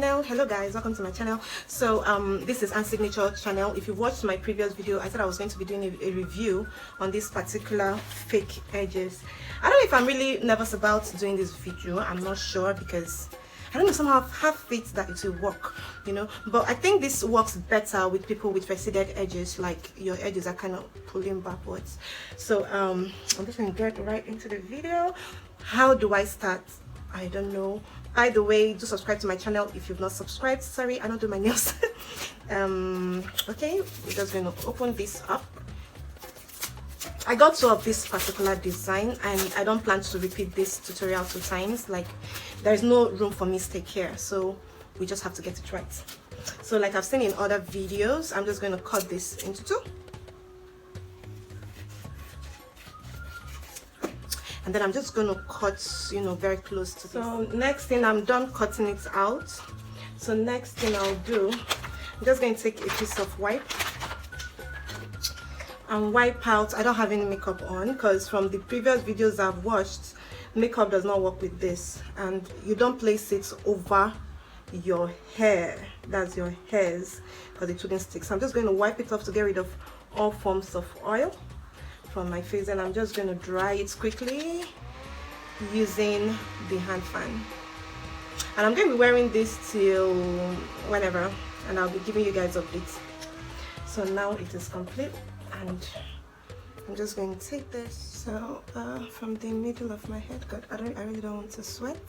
channel. Hello guys, welcome to my channel. So this is Anne's Signature channel. If you watched my previous video, I said I was going to be doing a review on this particular fake edges. I don't know if I'm really nervous about doing this video. I'm not sure because I don't know, somehow I have faith that it will work, you know. But I think this works better with people with receded edges, like your edges are kind of pulling backwards. So I'm just going to get right into the video. How do I start? I don't know. By the way, do subscribe to my channel if you've not subscribed. Sorry, I don't do my nails. Okay, we're just going to open this up. I got two of this particular design and I don't plan to repeat this tutorial 2 times. Like, there's no room for mistake here, so we just have to get it right. So like I've seen in other videos, I'm just going to cut this into 2. And then I'm just going to cut, you know, very close to this. So next thing, I'm done cutting it out. So next thing I'll do, I'm just going to take a piece of wipe and wipe out. I don't have any makeup on because from the previous videos I've watched, makeup does not work with this, and you don't place it over your hair, that's your hairs, because it wouldn't stick. So I'm just going to wipe it off to get rid of all forms of oil from my face, and I'm just going to dry it quickly using the hand fan. And I'm going to be wearing this till whenever, and I'll be giving you guys updates. So now it is complete, and I'm just going to take this. So from the middle of my head, God, I really don't want to sweat.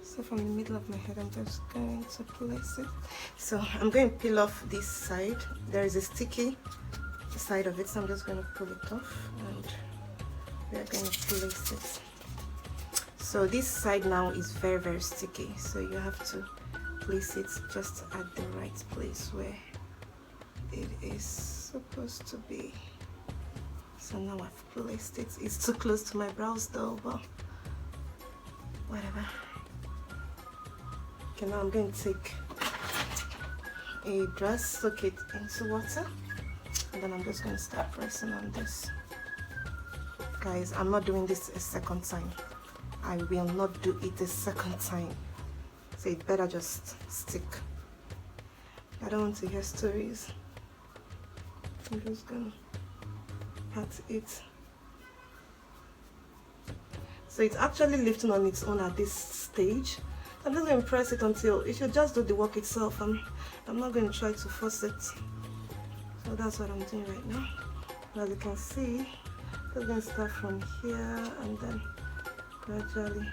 So from the middle of my head, I'm just going to place it. So I'm going to peel off this side. There is a sticky side of it, so I'm just going to pull it off and we're going to place it. So this side now is very sticky, so you have to place it just at the right place where it is supposed to be. So now I've placed it. It's too close to my brows though, but whatever. Okay, now I'm going to take a dress, soak it into water, and then I'm just going to start pressing on this. Guys, I'm not doing this a second time. I will not do it a second time. So it better just stick. I don't want to hear stories. I'm just gonna pat it. So it's actually lifting on its own at this stage. I'm just going to press it until it should just do the work itself. I'm not going to try to force it. So that's what I'm doing right now. As you can see, I'm going to start from here and then gradually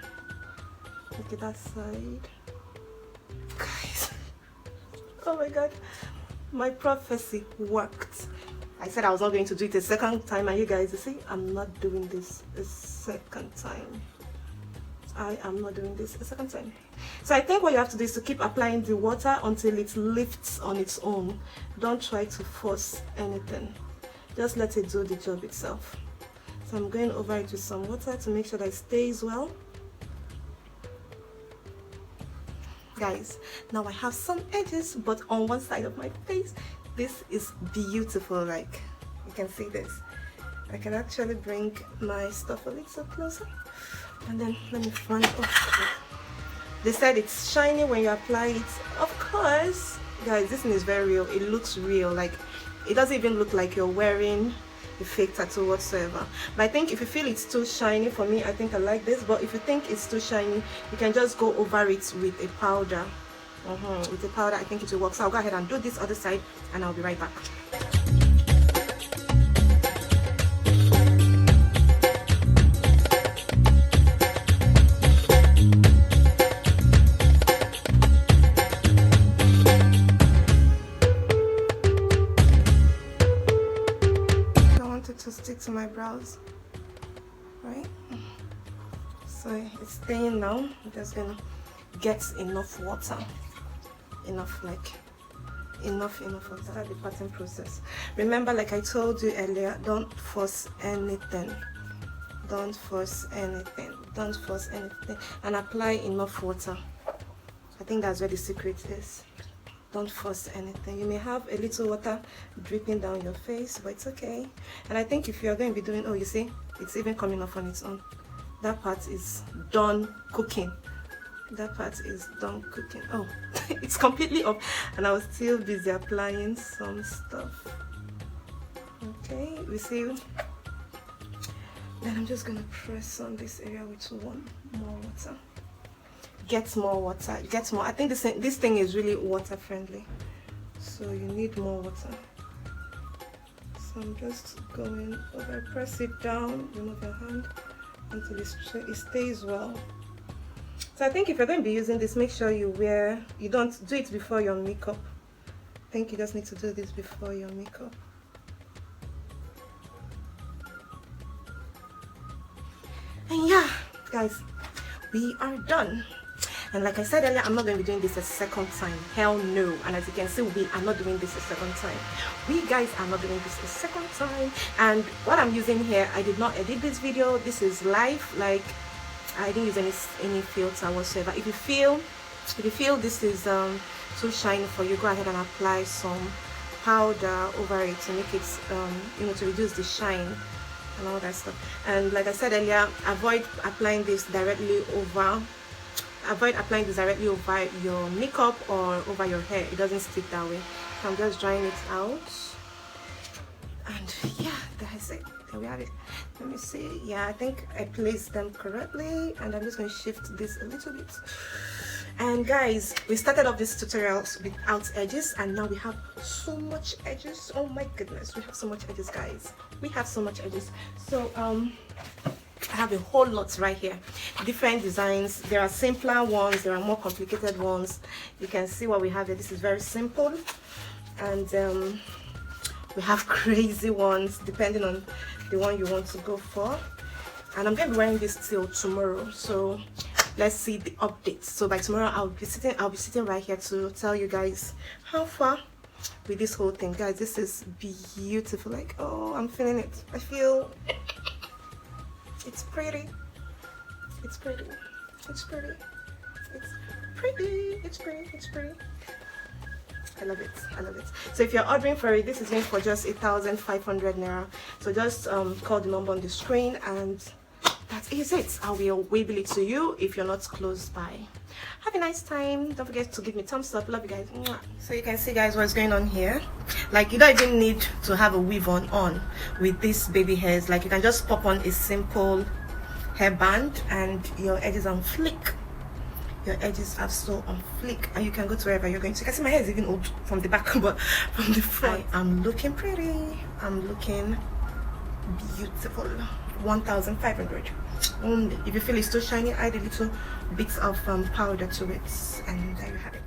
look at that side. Guys, oh my god, my prophecy worked. I said I was not going to do it a second time, and you guys, you see, I'm not doing this a second time. I am not doing this a second time. So I think what you have to do is to keep applying the water until it lifts on its own. Don't try to force anything. Just let it do the job itself. So I'm going over it with some water to make sure that it stays well. Guys, now I have some edges, but on one side of my face. This is beautiful, like you can see this. I can actually bring my stuff a little closer, and then let me front off. They said it's shiny when you apply it. Of course, guys, this thing is very real. It looks real. Like, it doesn't even look like you're wearing a fake tattoo whatsoever. But I think if you feel it's too shiny, for me, I think I like this. But if you think it's too shiny, you can just go over it with a powder. With the powder, I think it will work. So I'll go ahead and do this other side, and I'll be right back. I want it to stick to my brows, right? So it's staying now. I'm just gonna get enough water. Enough of that. The parting process. Remember, like I told you earlier, don't force anything. Don't force anything. Don't force anything. And apply enough water. I think that's where the secret is. Don't force anything. You may have a little water dripping down your face, but it's okay. And I think if you're going to be doing, oh, you see, it's even coming off on its own. That part is done cooking. that part is done cooking. Oh, it's completely up, and I was still busy applying some stuff. Okay, we see. Then I'm just gonna press on this area with one more water. Get more water. Get more. I think this thing is really water friendly, so you need more water. So I'm just going over. Press it down. Remove your hand until it stays well. So I think if you're going to be using this, make sure you don't do it before your makeup. I think you just need to do this before your makeup. And yeah, guys, we are done. And like I said earlier, I'm not going to be doing this a second time. Hell no. And as you can see, we are not doing this a second time. We guys are not doing this a second time. And what I'm using here, I did not edit this video. This is live. Like, I didn't use any filter whatsoever. If you feel this is too shiny for you, go ahead and apply some powder over it to make it to reduce the shine and all that stuff. And like I said earlier, avoid applying this directly over your makeup or over your hair. It doesn't stick that way. So I'm just drying it out, and yeah, that's it. There we have it. Let me see. Yeah, I think I placed them correctly, and I'm just going to shift this a little bit. And guys, we started off this tutorial without edges, and now we have so much edges. Oh my goodness, we have so much edges, guys. We have so much edges. So I have a whole lot right here, different designs. There are simpler ones, there are more complicated ones. You can see what we have here. This is very simple, and we have crazy ones depending on the one you want to go for. And I'm gonna be wearing this till tomorrow, so let's see the updates. So by tomorrow I'll be sitting right here to tell you guys how far with this whole thing. Guys, this is beautiful. Like, oh, I'm feeling it. I feel it's pretty. It's pretty. It's pretty. It's pretty. It's pretty. It's pretty. I love it. I love it. So if you're ordering for it, this is going for just 1,500 naira. So just call the number on the screen, and that is it. I will wave it to you if you're not close by. Have a nice time. Don't forget to give me thumbs up. Love you guys. Mwah. So you can see, guys, what's going on here. Like, you don't even need to have a weave on with these baby hairs. Like, you can just pop on a simple hairband and your edges on flick. Your edges are so on flick, and you can go to wherever you're going to. You can see my hair is even old from the back, but from the front, I'm looking pretty. I'm looking beautiful. 1,500 only. If you feel it's too shiny, add a little bits of powder to it, and there you have it.